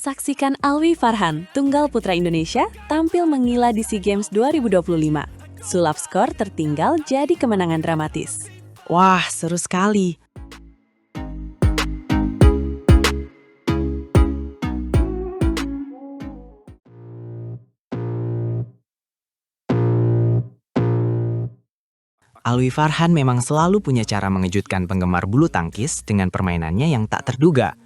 Saksikan Alwi Farhan, tunggal putra Indonesia, tampil menggila di SEA Games 2025. Sulap skor tertinggal jadi kemenangan dramatis. Wah, seru sekali. Alwi Farhan memang selalu punya cara mengejutkan penggemar bulu tangkis dengan permainannya yang tak terduga.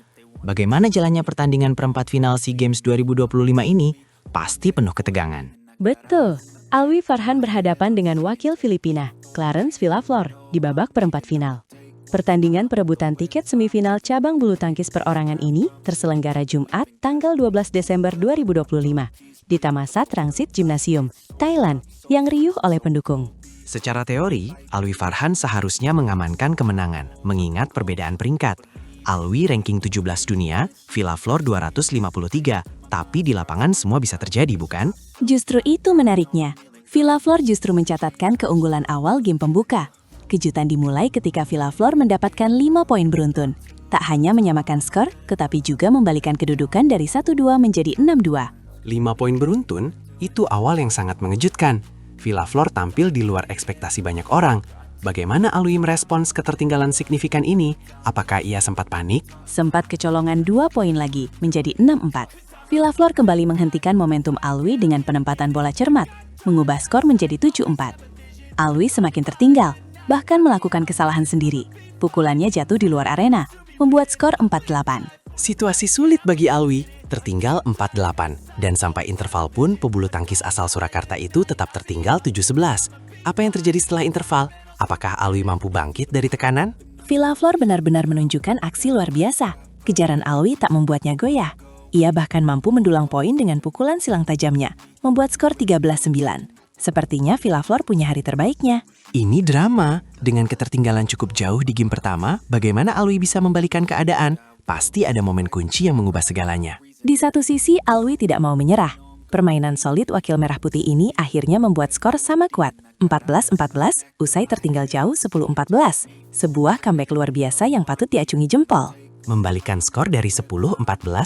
Bagaimana jalannya pertandingan perempat final SEA Games 2025 ini? Pasti penuh ketegangan. Betul, Alwi Farhan berhadapan dengan wakil Filipina, Clarence Villaflor, di babak perempat final. Pertandingan perebutan tiket semifinal cabang bulu tangkis perorangan ini terselenggara Jumat, tanggal 12 Desember 2025, di Thammasat Rangsit Gymnasium, Thailand, yang riuh oleh pendukung. Secara teori, Alwi Farhan seharusnya mengamankan kemenangan, mengingat perbedaan peringkat. Alwi ranking 17 dunia, Villaflor 253, tapi di lapangan semua bisa terjadi, bukan? Justru itu menariknya. Villaflor justru mencatatkan keunggulan awal game pembuka. Kejutan dimulai ketika Villaflor mendapatkan 5 poin beruntun. Tak hanya menyamakan skor, tetapi juga membalikan kedudukan dari 1-2 menjadi 6-2. 5 poin beruntun, itu awal yang sangat mengejutkan. Villaflor tampil di luar ekspektasi banyak orang. Bagaimana Alwi merespons ketertinggalan signifikan ini? Apakah ia sempat panik? Sempat kecolongan 2 poin lagi, menjadi 6-4. Villaflor kembali menghentikan momentum Alwi dengan penempatan bola cermat, mengubah skor menjadi 7-4. Alwi semakin tertinggal, bahkan melakukan kesalahan sendiri. Pukulannya jatuh di luar arena, membuat skor 4-8. Situasi sulit bagi Alwi, tertinggal 4-8. Dan sampai interval pun pebulu tangkis asal Surakarta itu tetap tertinggal 7-11. Apa yang terjadi setelah interval? Apakah Alwi mampu bangkit dari tekanan? Villaflor benar-benar menunjukkan aksi luar biasa. Kejaran Alwi tak membuatnya goyah. Ia bahkan mampu mendulang poin dengan pukulan silang tajamnya, membuat skor 13-9. Sepertinya Villaflor punya hari terbaiknya. Ini drama. Dengan ketertinggalan cukup jauh di game pertama, bagaimana Alwi bisa membalikan keadaan? Pasti ada momen kunci yang mengubah segalanya. Di satu sisi, Alwi tidak mau menyerah. Permainan solid wakil merah putih ini akhirnya membuat skor sama kuat, 14-14, usai tertinggal jauh 10-14. Sebuah comeback luar biasa yang patut diacungi jempol. Membalikan skor dari 10-14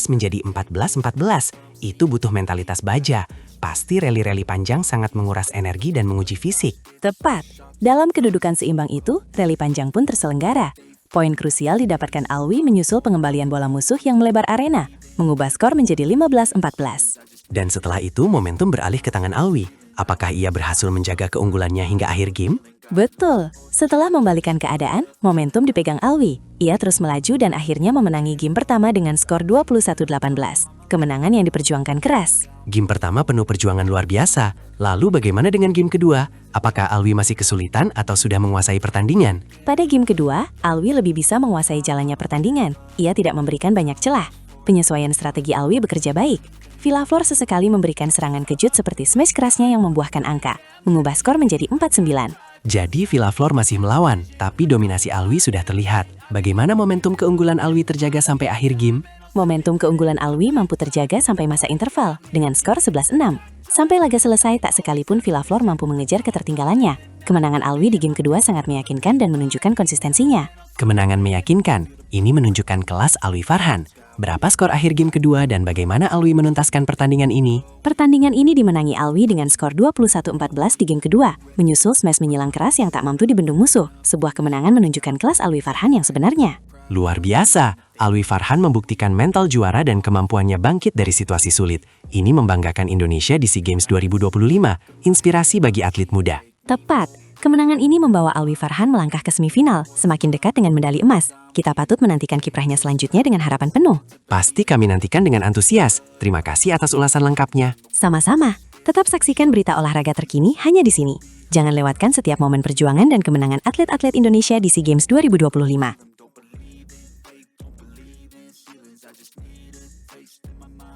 menjadi 14-14, itu butuh mentalitas baja. Pasti rally-rally panjang sangat menguras energi dan menguji fisik. Tepat. Dalam kedudukan seimbang itu, rally panjang pun terselenggara. Poin krusial didapatkan Alwi menyusul pengembalian bola musuh yang melebar arena, mengubah skor menjadi 15-14. Dan setelah itu momentum beralih ke tangan Alwi. Apakah ia berhasil menjaga keunggulannya hingga akhir game? Betul. Setelah membalikan keadaan, momentum dipegang Alwi. Ia terus melaju dan akhirnya memenangi game pertama dengan skor 21-18. Kemenangan yang diperjuangkan keras. Game pertama penuh perjuangan luar biasa. Lalu bagaimana dengan game kedua? Apakah Alwi masih kesulitan atau sudah menguasai pertandingan? Pada game kedua, Alwi lebih bisa menguasai jalannya pertandingan. Ia tidak memberikan banyak celah. Penyesuaian strategi Alwi bekerja baik. Villaflor sesekali memberikan serangan kejut seperti smash kerasnya yang membuahkan angka, mengubah skor menjadi 4-9. Jadi Villaflor masih melawan, tapi dominasi Alwi sudah terlihat. Bagaimana momentum keunggulan Alwi terjaga sampai akhir game? Momentum keunggulan Alwi mampu terjaga sampai masa interval dengan skor 11-6. Sampai laga selesai, tak sekalipun Villaflor mampu mengejar ketertinggalannya. Kemenangan Alwi di game kedua sangat meyakinkan dan menunjukkan konsistensinya. Kemenangan meyakinkan, ini menunjukkan kelas Alwi Farhan. Berapa skor akhir game kedua dan bagaimana Alwi menuntaskan pertandingan ini? Pertandingan ini dimenangi Alwi dengan skor 21-14 di game kedua, menyusul smash menyilang keras yang tak mampu dibendung musuh. Sebuah kemenangan menunjukkan kelas Alwi Farhan yang sebenarnya. Luar biasa, Alwi Farhan membuktikan mental juara dan kemampuannya bangkit dari situasi sulit. Ini membanggakan Indonesia di SEA Games 2025, inspirasi bagi atlet muda. Tepat, kemenangan ini membawa Alwi Farhan melangkah ke semifinal, semakin dekat dengan medali emas. Kita patut menantikan kiprahnya selanjutnya dengan harapan penuh. Pasti kami nantikan dengan antusias. Terima kasih atas ulasan lengkapnya. Sama-sama, tetap saksikan berita olahraga terkini hanya di sini. Jangan lewatkan setiap momen perjuangan dan kemenangan atlet-atlet Indonesia di SEA Games 2025.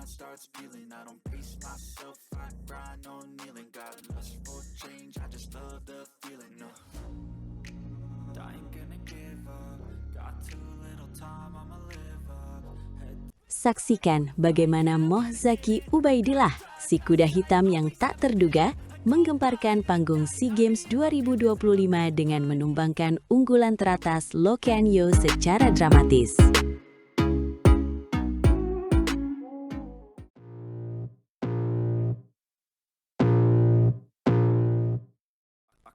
Starts feeling I don't pace myself, I grind on kneeling, got lust for change, I just love the feeling, no. I ain't gonna give up, got too little time, I'ma live up. Saksikan bagaimana Mohzaki Ubaidillah, si kuda hitam yang tak terduga, menggemparkan panggung SEA Games 2025 dengan menumbangkan unggulan teratas Lokeanyo secara dramatis.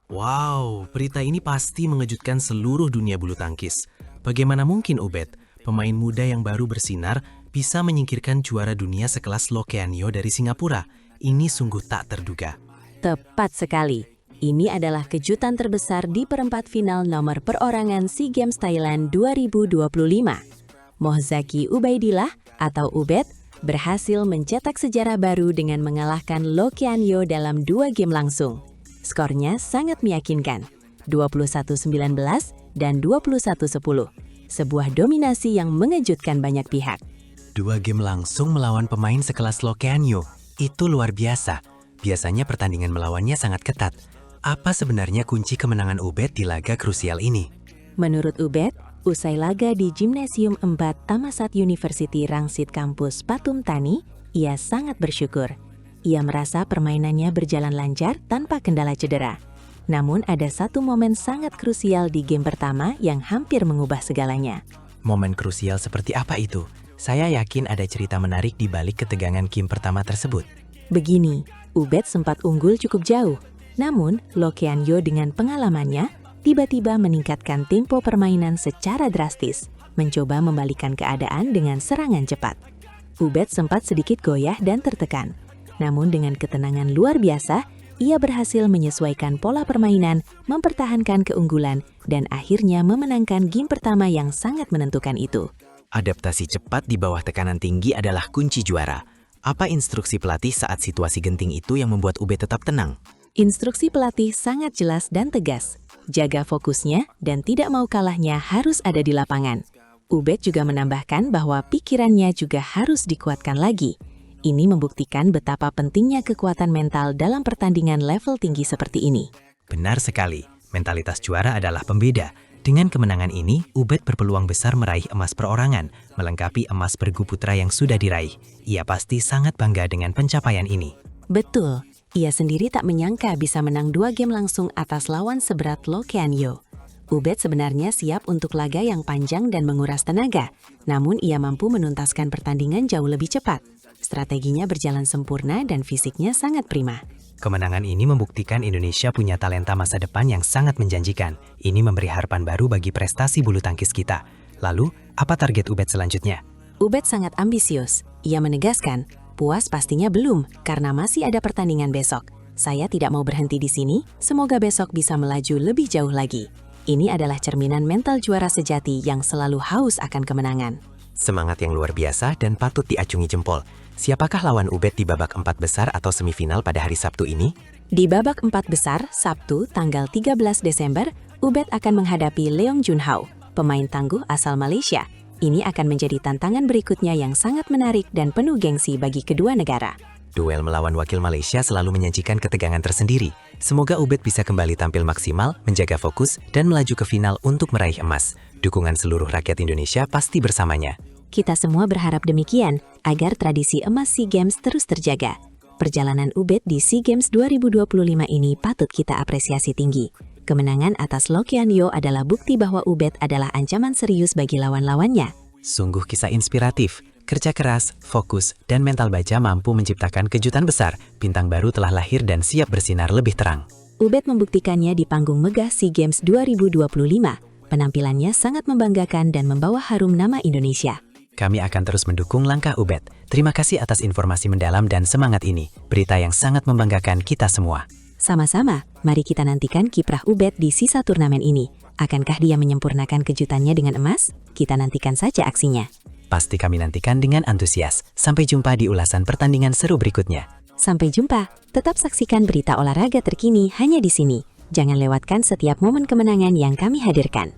Wow, berita ini pasti mengejutkan seluruh dunia bulu tangkis. Bagaimana mungkin Ubed, pemain muda yang baru bersinar, bisa menyingkirkan juara dunia sekelas Lokeanyo dari Singapura? Ini sungguh tak terduga. Tepat sekali. Ini adalah kejutan terbesar di perempat final nomor perorangan SEA Games Thailand 2025. Mohzaki Ubaidillah atau Ubed berhasil mencetak sejarah baru dengan mengalahkan Lokeanyo dalam 2 game langsung. Skornya sangat meyakinkan, 21-19 dan 21-10. Sebuah dominasi yang mengejutkan banyak pihak. 2 game langsung melawan pemain sekelas Lokeanyo. Itu luar biasa. Biasanya pertandingan melawannya sangat ketat. Apa sebenarnya kunci kemenangan Ubed di laga krusial ini? Menurut Ubed, usai laga di Gymnasium 4 Thammasat University Rangsit Kampus Pathum Thani, ia sangat bersyukur. Ia merasa permainannya berjalan lancar tanpa kendala cedera. Namun ada satu momen sangat krusial di game pertama yang hampir mengubah segalanya. Momen krusial seperti apa itu? Saya yakin ada cerita menarik di balik ketegangan game pertama tersebut. Begini, Ubed sempat unggul cukup jauh. Namun, Lokeanyo dengan pengalamannya tiba-tiba meningkatkan tempo permainan secara drastis, mencoba membalikan keadaan dengan serangan cepat. Ubed sempat sedikit goyah dan tertekan. Namun dengan ketenangan luar biasa, ia berhasil menyesuaikan pola permainan, mempertahankan keunggulan, dan akhirnya memenangkan game pertama yang sangat menentukan itu. Adaptasi cepat di bawah tekanan tinggi adalah kunci juara. Apa instruksi pelatih saat situasi genting itu yang membuat Ubed tetap tenang? Instruksi pelatih sangat jelas dan tegas. Jaga fokusnya dan tidak mau kalahnya harus ada di lapangan. Ubed juga menambahkan bahwa pikirannya juga harus dikuatkan lagi. Ini membuktikan betapa pentingnya kekuatan mental dalam pertandingan level tinggi seperti ini. Benar sekali, mentalitas juara adalah pembeda. Dengan kemenangan ini, Ubed berpeluang besar meraih emas perorangan, melengkapi emas bergu putra yang sudah diraih. Ia pasti sangat bangga dengan pencapaian ini. Betul, ia sendiri tak menyangka bisa menang 2 game langsung atas lawan seberat Lokeanyo. Ubed sebenarnya siap untuk laga yang panjang dan menguras tenaga, namun ia mampu menuntaskan pertandingan jauh lebih cepat. Strateginya berjalan sempurna dan fisiknya sangat prima. Kemenangan ini membuktikan Indonesia punya talenta masa depan yang sangat menjanjikan. Ini memberi harapan baru bagi prestasi bulu tangkis kita. Lalu, apa target Ubed selanjutnya? Ubed sangat ambisius. Ia menegaskan, puas pastinya belum, karena masih ada pertandingan besok. Saya tidak mau berhenti di sini, semoga besok bisa melaju lebih jauh lagi. Ini adalah cerminan mental juara sejati yang selalu haus akan kemenangan. Semangat yang luar biasa dan patut diacungi jempol. Siapakah lawan Ubed di babak 4 besar atau semifinal pada hari Sabtu ini? Di babak 4 besar, Sabtu, tanggal 13 Desember, Ubed akan menghadapi Leong Junhao, pemain tangguh asal Malaysia. Ini akan menjadi tantangan berikutnya yang sangat menarik dan penuh gengsi bagi kedua negara. Duel melawan wakil Malaysia selalu menyajikan ketegangan tersendiri. Semoga Ubed bisa kembali tampil maksimal, menjaga fokus, dan melaju ke final untuk meraih emas. Dukungan seluruh rakyat Indonesia pasti bersamanya. Kita semua berharap demikian, agar tradisi emas SEA Games terus terjaga. Perjalanan Ubed di SEA Games 2025 ini patut kita apresiasi tinggi. Kemenangan atas Lokeanyo adalah bukti bahwa Ubed adalah ancaman serius bagi lawan-lawannya. Sungguh kisah inspiratif. Kerja keras, fokus, dan mental baja mampu menciptakan kejutan besar. Bintang baru telah lahir dan siap bersinar lebih terang. Ubed membuktikannya di panggung megah SEA Games 2025. Penampilannya sangat membanggakan dan membawa harum nama Indonesia. Kami akan terus mendukung langkah Ubed. Terima kasih atas informasi mendalam dan semangat ini. Berita yang sangat membanggakan kita semua. Sama-sama, mari kita nantikan kiprah Ubed di sisa turnamen ini. Akankah dia menyempurnakan kejutannya dengan emas? Kita nantikan saja aksinya. Pasti kami nantikan dengan antusias. Sampai jumpa di ulasan pertandingan seru berikutnya. Sampai jumpa. Tetap saksikan berita olahraga terkini hanya di sini. Jangan lewatkan setiap momen kemenangan yang kami hadirkan.